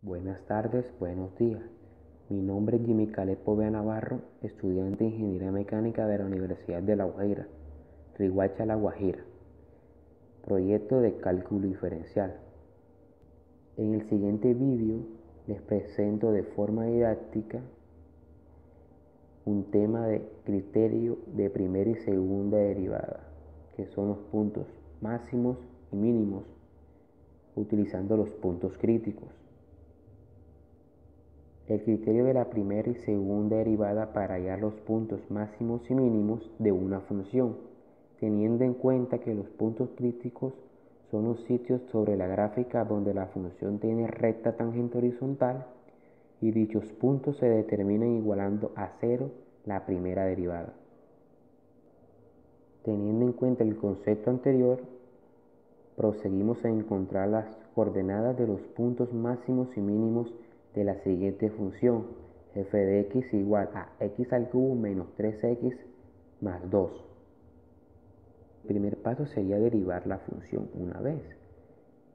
Buenas tardes, buenos días. Mi nombre es Jimmy Caleb Povea Navarro, estudiante de Ingeniería Mecánica de la Universidad de La Guajira, Riohacha, La Guajira. Proyecto de cálculo diferencial. En el siguiente vídeo les presento de forma didáctica un tema de criterio de primera y segunda derivada, que son los puntos máximos y mínimos, utilizando los puntos críticos. El criterio de la primera y segunda derivada para hallar los puntos máximos y mínimos de una función, teniendo en cuenta que los puntos críticos son los sitios sobre la gráfica donde la función tiene recta tangente horizontal y dichos puntos se determinan igualando a cero la primera derivada. Teniendo en cuenta el concepto anterior, proseguimos a encontrar las coordenadas de los puntos máximos y mínimos de la siguiente función: f de x igual a x al cubo menos 3x más 2. El primer paso sería derivar la función una vez,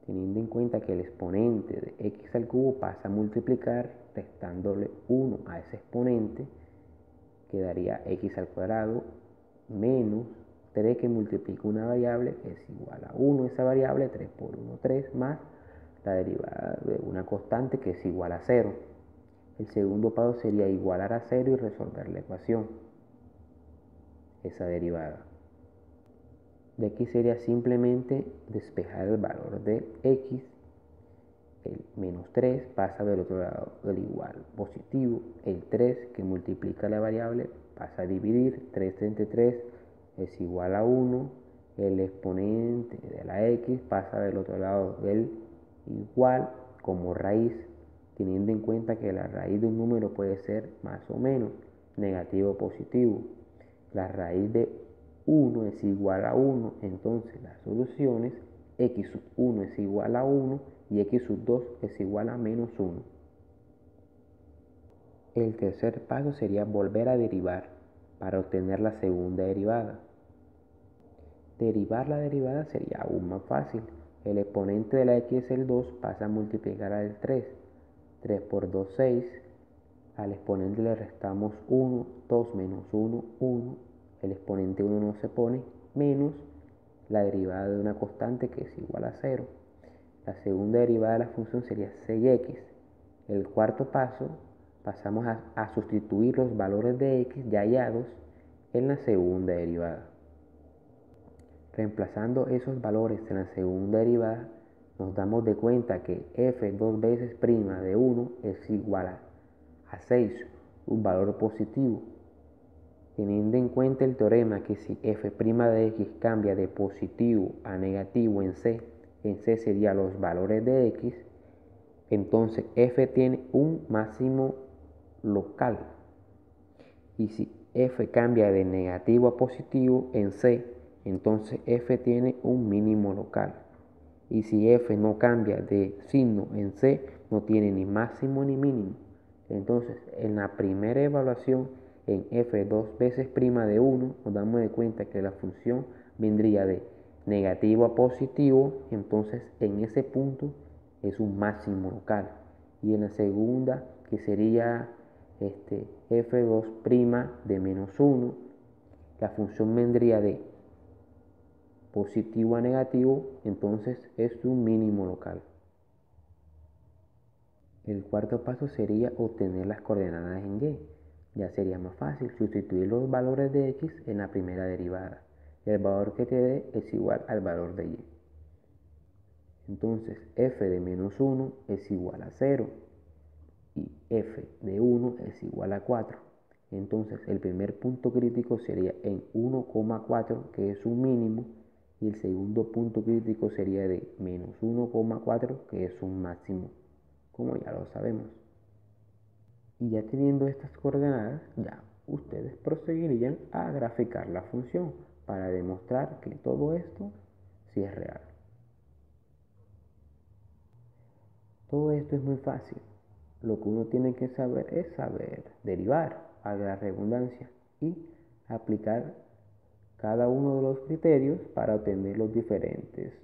teniendo en cuenta que el exponente de x al cubo pasa a multiplicar restándole 1 a ese exponente, quedaría x al cuadrado menos 3 que multiplica una variable que es igual a 1, esa variable 3 por 1, 3, más la derivada de una constante que es igual a 0. El segundo paso sería igualar a 0 y resolver la ecuación, esa derivada. De aquí sería simplemente despejar el valor de x, el menos 3 pasa del otro lado del igual positivo, el 3 que multiplica la variable pasa a dividir, 3 entre 3 es igual a 1, el exponente de la x pasa del otro lado del igual como raíz, teniendo en cuenta que la raíz de un número puede ser más o menos negativo o positivo. La raíz de 1 es igual a 1, entonces las soluciones x sub 1 es igual a 1 y x sub 2 es igual a menos 1. El tercer paso sería volver a derivar para obtener la segunda derivada. Derivar la derivada sería aún más fácil. El exponente de la x es el 2, pasa a multiplicar al 3. 3 por 2, 6. Al exponente le restamos 1, 2 menos 1, 1. El exponente 1 no se pone, menos la derivada de una constante que es igual a 0. La segunda derivada de la función sería 6x. El cuarto paso, pasamos a sustituir los valores de x ya hallados en la segunda derivada. Reemplazando esos valores en la segunda derivada, nos damos de cuenta que f 2 veces prima de 1 es igual a 6, un valor positivo. Teniendo en cuenta el teorema que si f' de x cambia de positivo a negativo en C serían los valores de x, entonces f tiene un máximo local. Y si f cambia de negativo a positivo en C, entonces f tiene un mínimo local. Y si f no cambia de signo en C, no tiene ni máximo ni mínimo. Entonces, en la primera evaluación, en f 2 veces prima de 1, nos damos de cuenta que la función vendría de negativo a positivo, entonces en ese punto es un máximo local. Y en la segunda, que sería f2' de menos 1, la función vendría de positivo a negativo, entonces es un mínimo local. El cuarto paso sería obtener las coordenadas en y. Ya sería más fácil sustituir los valores de x en la primera derivada. El valor que te dé es igual al valor de y. Entonces f de menos 1 es igual a 0 y f de 1 es igual a 4. Entonces el primer punto crítico sería en 1,4, que es un mínimo, y el segundo punto crítico sería de menos 1,4, que es un máximo, como ya lo sabemos. Y ya teniendo estas coordenadas, ya ustedes proseguirían a graficar la función para demostrar que todo esto sí es real. Todo esto es muy fácil. Lo que uno tiene que saber es saber derivar, a la redundancia, y aplicar cada uno de los criterios para obtener los diferentes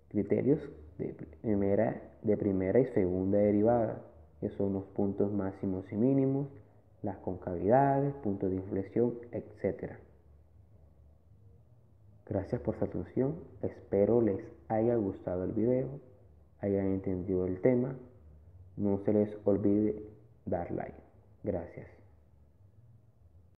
criterios de primera de primera y segunda derivada, que son los puntos máximos y mínimos, las concavidades, puntos de inflexión, etc. Gracias por su atención, espero les haya gustado el video, hayan entendido el tema. No se les olvide dar like. Gracias.